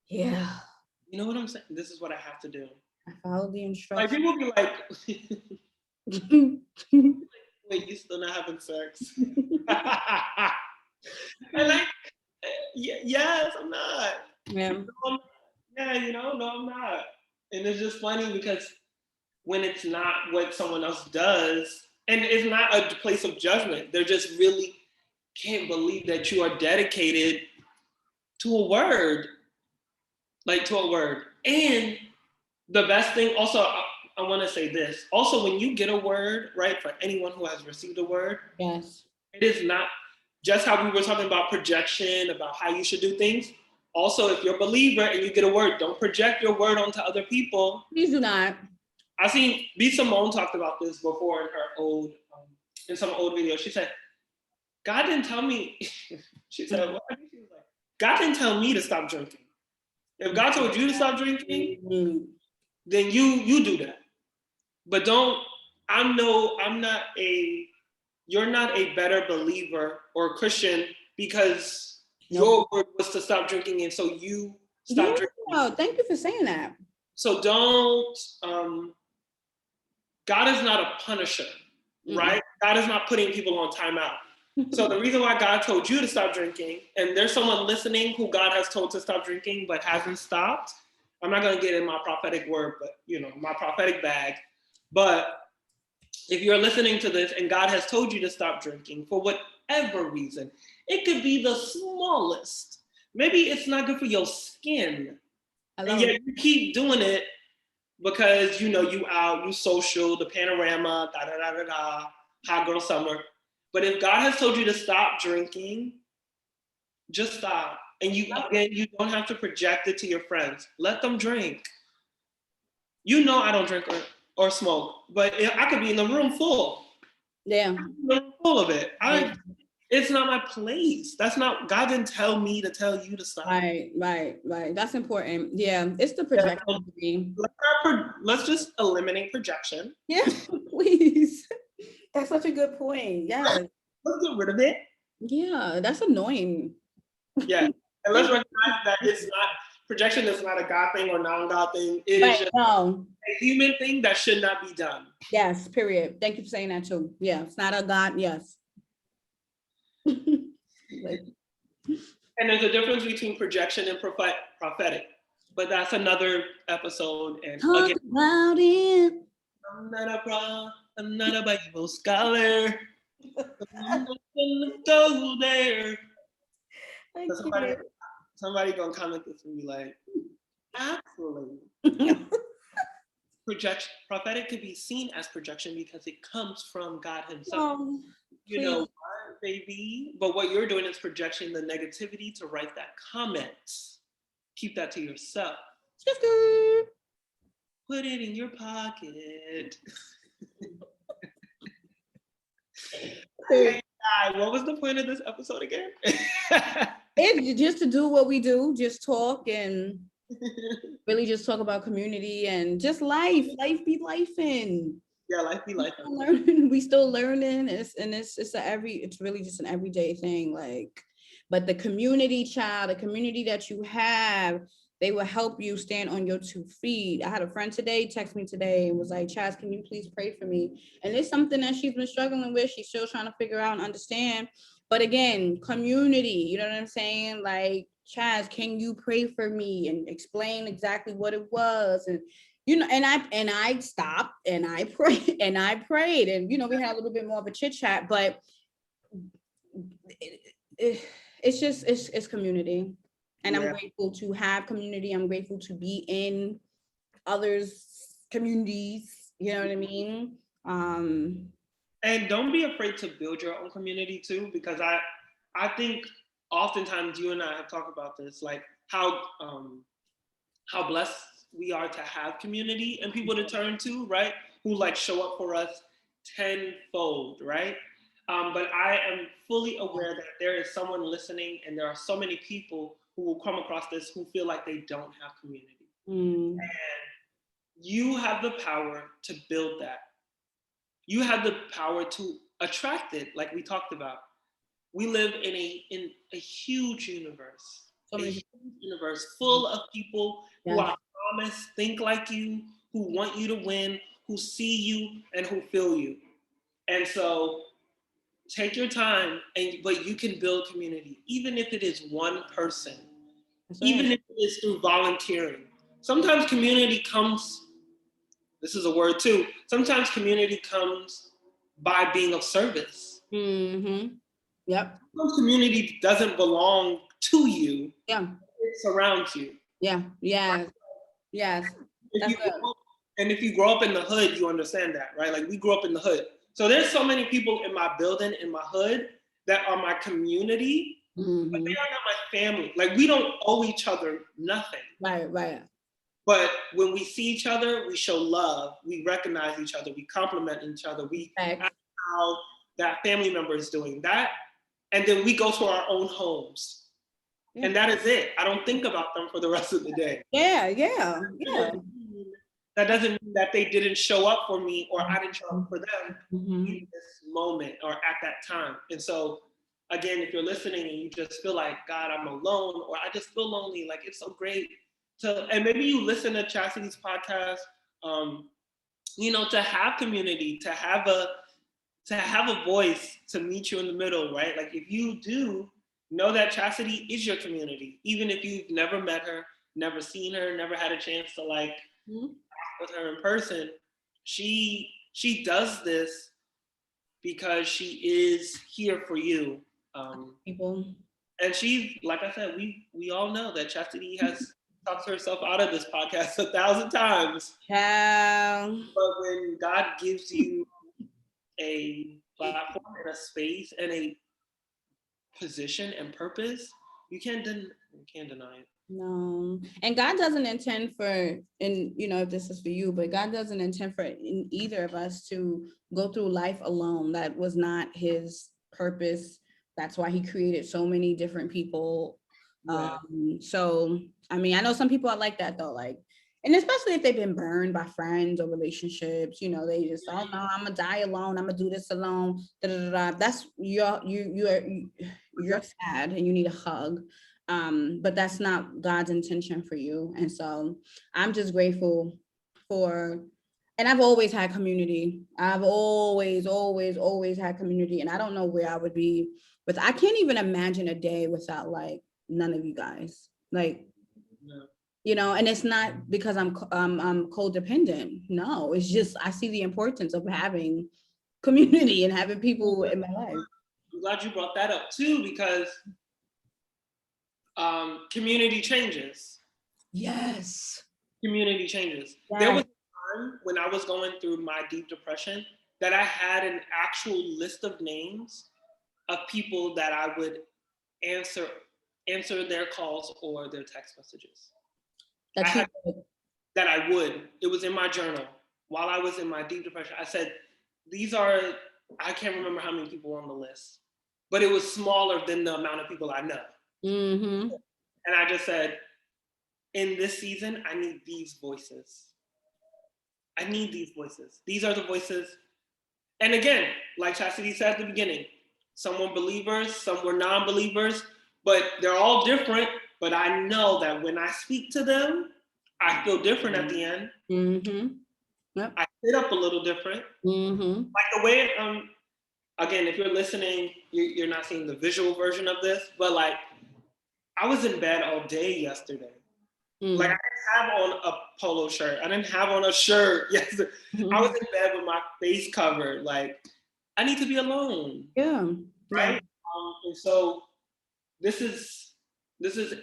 Yeah. You know what I'm saying? This is what I have to do. I followed the instructions. Like people be like, wait, you still not having sex? And like, yes, I'm not. Yeah. Yeah, you know, no, I'm not. And it's just funny because when it's not what someone else does, and it's not a place of judgment, they're just really can't believe that you are dedicated to a word, like to a word. And the best thing, also, I want to say this. Also, when you get a word, right, for anyone who has received a word, yes, it is not just how we were talking about projection, about how you should do things. Also, if you're a believer and you get a word, don't project your word onto other people. Please do not. I seen B. Simone talked about this before in her old, in some old video. She said, God didn't tell me, she said, what? She was like, God didn't tell me to stop drinking. If God told you to stop drinking, then you do that. But you're not a better believer or Christian because your word was to stop drinking and so you stop drinking. Oh, thank you for saying that. So don't, God is not a punisher, right? God is not putting people on timeout. So the reason why God told you to stop drinking, and there's someone listening who God has told to stop drinking but hasn't stopped. I'm not going to get in my prophetic word, but my prophetic bag. But if you're listening to this and God has told you to stop drinking for whatever reason, it could be the smallest. Maybe it's not good for your skin. And yet you keep doing it because you out, you social, the panorama, hot girl summer. But if God has told you to stop drinking, just stop. And you don't have to project it to your friends. Let them drink. I don't drink or smoke, but I could be in the room full. Yeah. Full of it. It's not my place. That's not, God didn't tell me to tell you to stop. Right. That's important. Yeah, it's the projection. Let's just eliminate projection. Yeah, please. That's such a good point. Yeah. Let's get rid of it. Yeah, that's annoying. Yeah. And let's recognize that it's not, projection is not a God thing or non-God thing. It is Right. just No. a human thing that should not be done. Yes, period. Thank you for saying that too. Yeah, it's not a God. Yes. Like, And there's a difference between projection and prophetic. But that's another episode. And talk again, about it. I'm not a Bible scholar. I'm not gonna go there. Somebody gonna comment this and be like, actually, prophetic could be seen as projection because it comes from God Himself. Oh, You know what, baby? But what you're doing is projecting the negativity to write that comment. Keep that to yourself. Put it in your pocket. Hey, what was the point of this episode again? It's just to do what we do, just talk and really just talk about community and just life. Life be lifing. Yeah, life be life. We still learning. It's really just an everyday thing. Like, but the community, child, the community that you have, they will help you stand on your 2 feet. I had a friend today text me today and was like, Chaz, can you please pray for me? And it's something that she's been struggling with. She's still trying to figure out and understand. But again, community, you know what I'm saying? Like, Chaz, can you pray for me and explain exactly what it was? And and I stopped and I prayed and we had a little bit more of a chit chat, but it's community. And I'm grateful to have community. I'm grateful to be in others' communities. You know what I mean? And don't be afraid to build your own community too, because I think oftentimes you and I have talked about this, like how blessed we are to have community and people to turn to, right? Who like show up for us tenfold, right? But I am fully aware that there is someone listening, and there are so many people who will come across this who feel like they don't have community. And you have the power to build that. You have the power to attract it, like we talked about. We live in a huge universe, full of people who I promise think like you, who want you to win, who see you, and who feel you. And so take your time, but you can build community, even if it is one person, even if it is through volunteering. Sometimes community comes, this is a word too, sometimes community comes by being of service. Mm-hmm. Yep. Some community doesn't belong to you. Yeah. It surrounds you. Yeah. Yeah. Yes. And if you grow up in the hood, you understand that, right? Like we grew up in the hood. So there's so many people in my building, in my hood, that are my community, but they are not my family. Like we don't owe each other nothing. Right. But when we see each other, we show love. We recognize each other. We compliment each other. We ask how that family member is doing that. And then we go to our own homes. Yeah. And that is it. I don't think about them for the rest of the day. Yeah. That doesn't mean that they didn't show up for me or I didn't show up for them in this moment or at that time. And so, again, if you're listening and you just feel like, God, I'm alone, or I just feel lonely, like it's so great and maybe you listen to Chastity's podcast, to have community, to have a voice, to meet you in the middle, right? Like if you do know that Chasity is your community, even if you've never met her, never seen her, never had a chance to talk with her in person, she does this because she is here for you. People. And she, like I said, we all know that Chastity has talked herself out of this podcast 1,000 times. Yeah. But when God gives you a platform and a space and a position and purpose, you can't deny it. No. And God doesn't intend if this is for you, but God doesn't intend for in either of us to go through life alone. That was not his purpose. That's why he created so many different people. Yeah. So, I mean, I know some people are like that though. Like, And especially if they've been burned by friends or relationships, you know, they just, oh no, I'm gonna die alone. I'm gonna do this alone. Da, da, da, da. That's you're sad and you need a hug. But that's not God's intention for you. And so I'm just grateful for, and I've always had community. I've always had community. And I don't know where I would be with, I can't even imagine a day without like none of you guys. Like, Yeah. you know, and it's not because I'm codependent. No, it's just I see the importance of having community and having people in my life. I'm glad you brought that up too, because community changes. Yes. Community changes. Yes. There was a time when I was going through my deep depression that I had an actual list of names of people that I would answer their calls or their text messages. That I would. It was in my journal while I was in my deep depression. I said, these are, I can't remember how many people were on the list, but it was smaller than the amount of people I know. Mm-hmm. And I just said, in this season, I need these voices. I need these voices. These are the voices. And again, like Chasity said at the beginning, some were believers, some were non-believers, but they're all different. But I know that when I speak to them, I feel different at the end. Mm-hmm. Yep. I sit up a little different. Mm-hmm. Like the way, again, if you're listening, you're not seeing the visual version of this, but like I was in bed all day yesterday. Mm-hmm. Like I didn't have on a polo shirt. I didn't have on a shirt yesterday. Mm-hmm. I was in bed with my face covered. Like I need to be alone. Yeah. Right. And so this is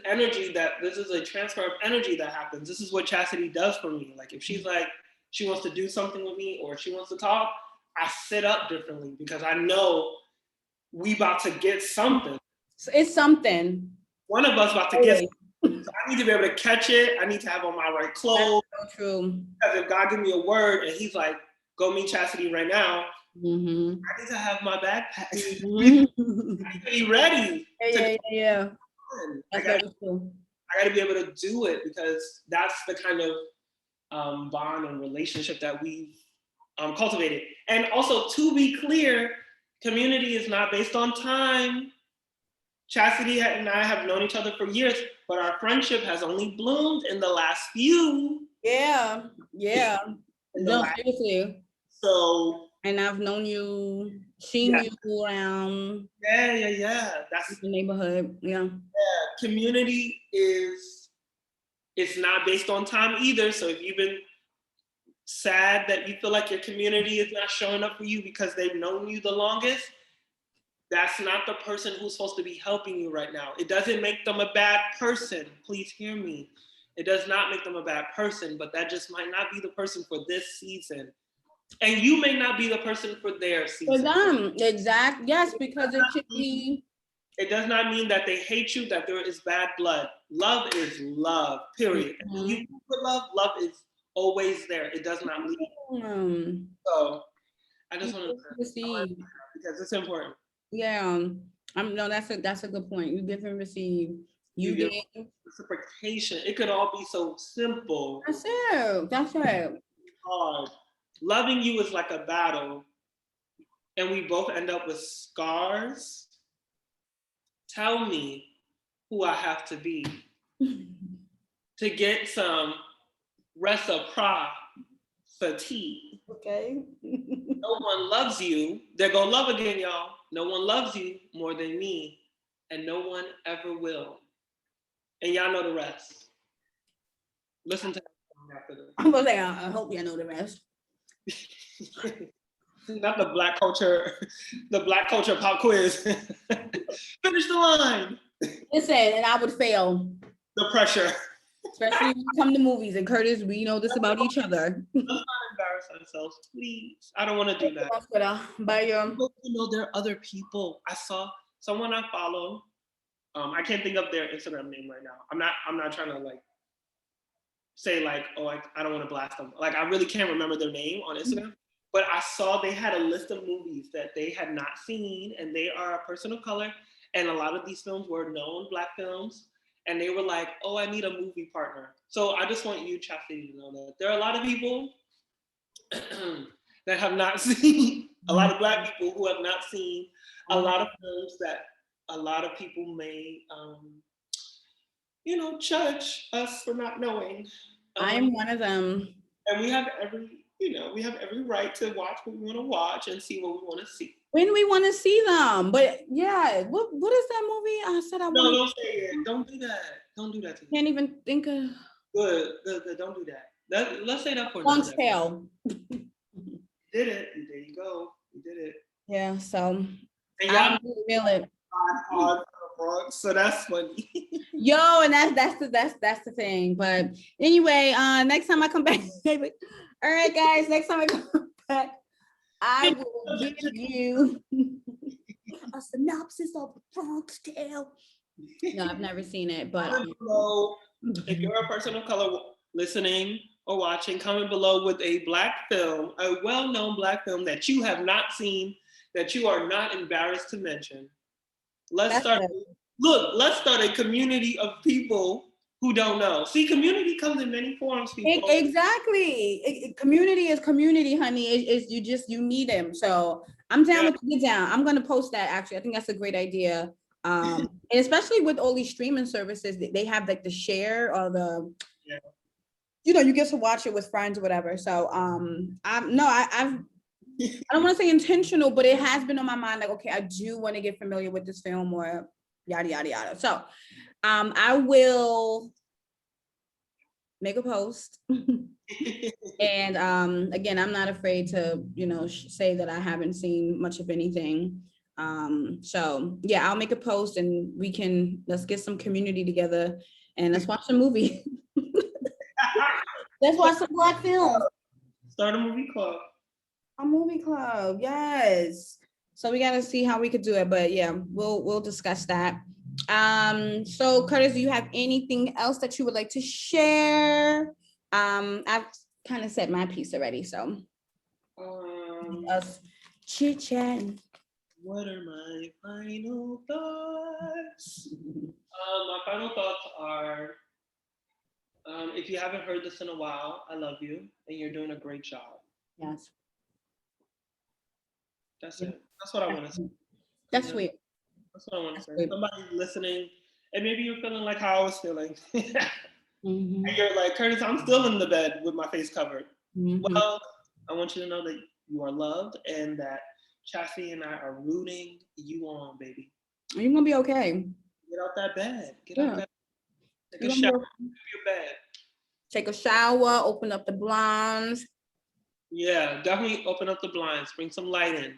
energy this is a transfer of energy that happens. This is what Chasity does for me. Like if she's like, she wants to do something with me or she wants to talk, I sit up differently because I know we about to get something. It's something. One of us about to get something. So I need to be able to catch it. I need to have on my right clothes. That's so true. Because if God give me a word and he's like, go meet Chasity right now, mm-hmm. I need to have my backpack. Mm-hmm. I need to be ready. Yeah. I gotta be able to do it because that's the kind of bond and relationship that we've cultivated. And also, to be clear, community is not based on time. Chasity and I have known each other for years, but our friendship has only bloomed in the last few. Yeah. No, seriously. So. And I've known you, seen you around. Yeah. That's the neighborhood. Yeah. Community it's not based on time either. So if you've been sad that you feel like your community is not showing up for you because they've known you the longest, that's not the person who's supposed to be helping you right now. It doesn't make them a bad person. Please hear me. It does not make them a bad person, but that just might not be the person for this season. And you may not be the person for their season. For them, exactly. Yes, because it should be. It does not mean that they hate you, that there is bad blood. Love is love, period. Mm-hmm. When you put love is always there. It does not leave. Mm-hmm. So I just want to see because it's important. Yeah, no, that's a good point. You give and receive. You give reciprocation. It could all be so simple. That's it. Hard. Loving you is like a battle, and we both end up with scars. Tell me who I have to be to get some reciprocity. Okay. No one loves you. They're gonna love again, y'all. No one loves you more than me, and no one ever will. And y'all know the rest. Listen to that song after this. I'm gonna say, I hope y'all know the rest. Not the black culture pop quiz. Finish the line. Listen, and I would fail. The pressure. Especially when we come to movies. And Curtis, we know this about each other. Let's not embarrass ourselves, please. I don't want to do that. But you know, there are other people. I saw someone I follow. I can't think of their Instagram name right now. I'm not trying to like say like, oh, I don't want to blast them. Like I really can't remember their name on Instagram. But I saw they had a list of movies that they had not seen, and they are a person of color. And a lot of these films were known Black films. and they were like, oh, I need a movie partner. So I just want you, Chasity, to know that there are a lot of people that have not seen, a lot of Black people who have not seen a lot of films that a lot of people may, judge us for not knowing. I am one of them. And we have every right to watch what we want to watch and see what we want to see. When we want to see them. But yeah, what is that movie? I said I want. No, don't say it. Don't do that. Don't do that to me. Can't even think of. Good. Don't do that. Let's say that for Bronx Tale. You did it. There you go. You did it. Yeah. So I feel it. Hard Bronx, so that's funny. Yo, and that's the thing. But anyway, next time I come back, all right, guys. Next time I come back, I will give you a synopsis of Bronx Tale. No, I've never seen it, but if you're a person of color listening or watching, comment below with a Black film, a well-known Black film that you have not seen, that you are not embarrassed to mention. Let's start a community of people who don't know. See, community comes in many forms, people. Exactly. Community is community, honey. You need them. So I'm down with get down. I'm gonna post that actually. I think that's a great idea. And especially with all these streaming services, they have like the share or the you get to watch it with friends or whatever. So I don't want to say intentional, but it has been on my mind. Like, okay, I do want to get familiar with this film or yada, yada, yada. So I will make a post. And again, I'm not afraid to, say that I haven't seen much of anything. So yeah, I'll make a post and let's get some community together and let's watch a movie. Let's watch some Black films. Start a movie club. A movie club, yes. So we got to see how we could do it, but yeah, we'll discuss that. So Curtis, do you have anything else that you would like to share? I've kind of said my piece already, so us chit chatting. What are my final thoughts? My final thoughts are, if you haven't heard this in a while, I love you and you're doing a great job. Yes. That's it. That's what I want to say. That's sweet. That's what I want to say. Somebody listening, and maybe you're feeling like how I was feeling. And you're like, Curtis, I'm still in the bed with my face covered. Well, I want you to know that you are loved and that Chasity and I are rooting you on, baby. You're gonna be okay. Get out that bed. Get out that bed. Take a shower. Your bed. Take a shower. Open up the blinds. Yeah, definitely open up the blinds. Bring some light in.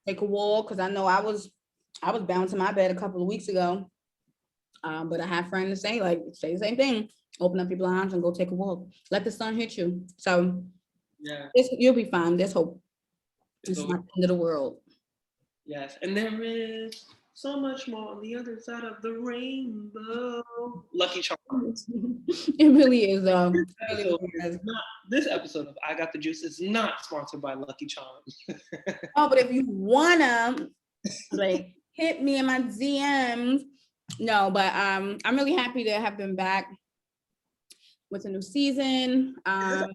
Take a walk, because I know I was bouncing my bed a couple of weeks ago. But I have friends say the same thing. Open up your blinds and go take a walk. Let the sun hit you. So yeah, you'll be fine. There's hope. It's not the end of the world. Yes, and there is so much more on the other side of the rainbow. Lucky Charms. It really is. This episode of I Got the Juice is not sponsored by Lucky Charms. Oh, but if you wanna, hit me in my DMs. No, but I'm really happy to have been back with a new season. Huh?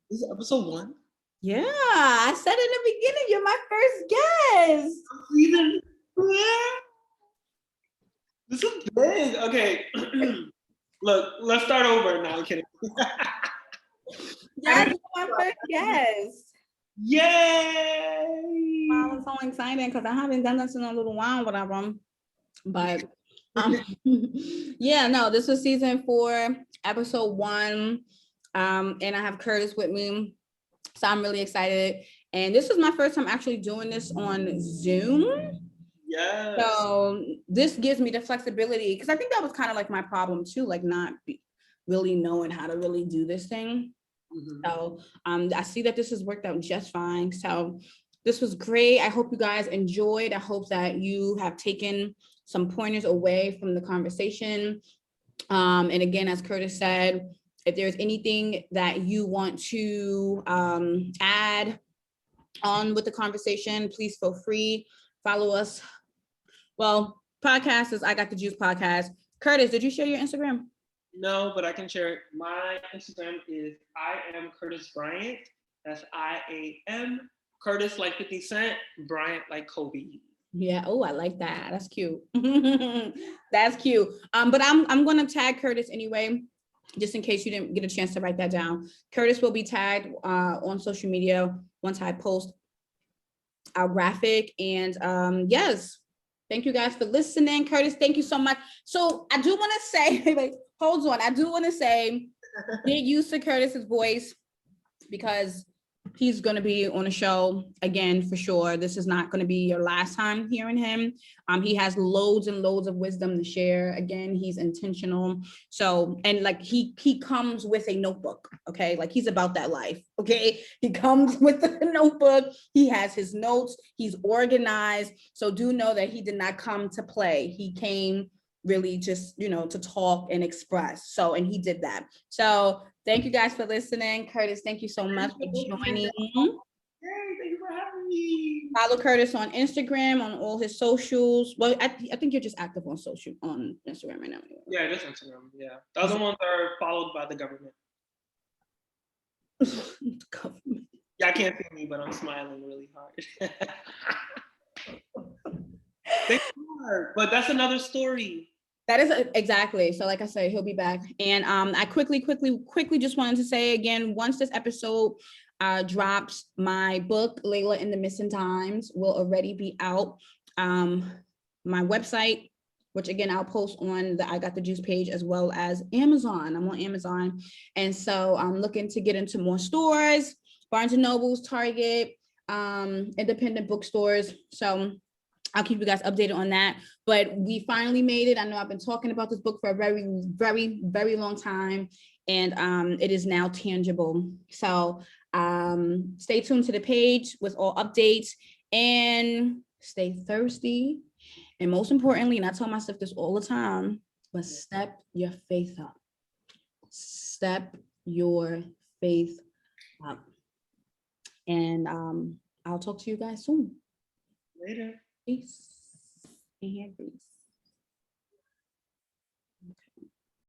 This is episode 1. Yeah, I said in the beginning, you're my first guest. This is big. Okay. Look, let's start over. No, I'm kidding. Yeah, you're my first guest. Yay! I was so excited because I haven't done this in a little while, whatever. But yeah, no, this was season 4, episode 1. And I have Curtis with me. So I'm really excited. And this is my first time actually doing this on Zoom. Yes. So this gives me the flexibility, because I think that was kind of like my problem too, like not really knowing how to really do this thing. So I see that this has worked out just fine. So this was great. I hope you guys enjoyed. I hope that you have taken some pointers away from the conversation. And again, as Curtis said, if there's anything that you want to add on with the conversation, please feel free. Follow us. Well, podcast is I Got the Juice podcast. Curtis, did you share your Instagram? No, but I can share it. My Instagram is I am Curtis Bryant. That's I-A-M. Curtis like 50 Cent, Bryant like Kobe. Yeah. Oh, I like that. That's cute. That's cute. But I'm gonna tag Curtis anyway, just in case you didn't get a chance to write that down. Curtis will be tagged on social media once I post our graphic. And yes, thank you guys for listening. Curtis, thank you so much. So I do want to say, wait, hold on. I do want to say, get used to Curtis's voice because he's going to be on a show again for sure. This is not going to be your last time hearing him. He has loads and loads of wisdom to share. Again, he's intentional. So, and like he comes with a notebook, okay? Like he's about that life, okay? He comes with a notebook. He has his notes. He's organized. So do know that he did not come to play. He came really just, you know, to talk and express. So, and he did that. So thank you guys for listening. Curtis, thank you so much for joining. Yay, thank you for having me. Follow Curtis on Instagram, on all his socials. Well, I think you're just active on social, on Instagram right now. Yeah, just Instagram. Yeah. The other ones are followed by the government. Government. Yeah, I can't see me, but I'm smiling really hard. But that's another story. That is exactly. So like I said, he'll be back. And I quickly just wanted to say again, once this episode drops, my book, Layla in the Missing Times, will already be out. My website, which again, I'll post on the I Got the Juice page as well as Amazon. I'm on Amazon. And so I'm looking to get into more stores, Barnes and Nobles, Target, independent bookstores. So I'll keep you guys updated on that. But we finally made it. I know I've been talking about this book for a very, very, very long time. And it is now tangible. So stay tuned to the page with all updates and stay thirsty. And most importantly, and I tell myself this all the time, but step your faith up. Step your faith up. And I'll talk to you guys soon. Later. Peace. And peace.